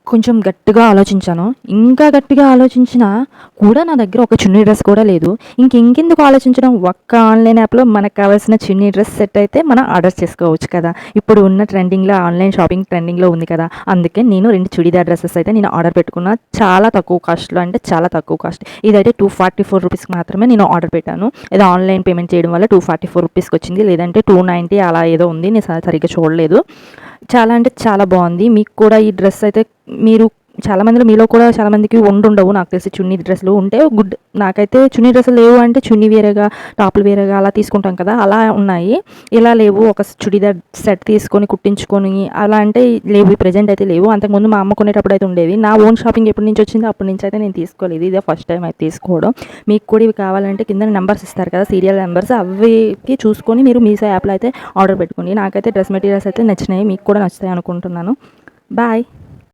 కొంచెం గట్టిగా ఆలోచించాను. ఇంకా గట్టిగా ఆలోచించినా కూడా నా దగ్గర ఒక చున్నీ డ్రెస్ కూడా లేదు. ఇంకెందుకు ఆలోచించడం, ఒక్క ఆన్‌లైన్ యాప్‌లో మనకు కావాల్సిన చున్నీ డ్రెస్ సెట్ అయితే మనం ఆర్డర్ చేసుకోవచ్చు కదా! ఇప్పుడు ఉన్న ట్రెండింగ్‌లో ఆన్‌లైన్ షాపింగ్ ట్రెండింగ్‌లో ఉంది కదా! అందుకే నేను 2 చుడీదార్ డ్రెసెస్ అయితే నేను ఆర్డర్ పెట్టుకున్నా. చాలా తక్కువ కాస్ట్‌లో, అంటే చాలా తక్కువ కాస్ట్. ఇదైతే ₹244 మాత్రమే నేను ఆర్డర్ పెట్టాను. ఏదో ఆన్‌లైన్ పేమెంట్ చేయడం వల్ల ₹244కి వచ్చింది. లేదంటే 290 అలా ఏదో ఉంది. నేను సరిగ్గా చూడలేదు. చాలా అంటే చాలా బాగుంది. మీకు కూడా ఈ డ్రెస్ అయితే మీరు చాలామందిలో మీలో కూడా చాలామందికి ఉండుండవు నాకు తెలిసి చున్నీ డ్రెస్సులు ఉంటే గుడ్. నాకైతే చున్నీ డ్రెస్సులు లేవు, అంటే చున్నీ వేరేగా టాపులు వేరేగా అలా తీసుకుంటాం కదా, అలా ఉన్నాయి. ఇలా లేవు, ఒక చుడీదార్ సెట్ తీసుకొని కుట్టించుకొని అలా అంటే లేవు, ప్రెజెంట్ అయితే లేవు. అంతకుముందు మా అమ్మ కొనేటప్పుడు అయితే ఉండేవి. నా ఓన్ షాపింగ్ ఎప్పటి నుంచి వచ్చిందో అప్పటి నుంచి అయితే నేను తీసుకోలేదు. ఇదే ఫస్ట్ టైం అయితే తీసుకోవడం. మీకు కూడా ఇవి కావాలంటే కింద నెంబర్స్ ఇస్తారు కదా, సీరియల్ నెంబర్స్, అవికి చూసుకొని మీరు మీషో యాప్లో అయితే ఆర్డర్ పెట్టుకోండి. నాకైతే డ్రెస్ మెటీరియల్స్ అయితే నచ్చినాయి, మీకు కూడా నచ్చుతాయి అనుకుంటున్నాను. బాయ్.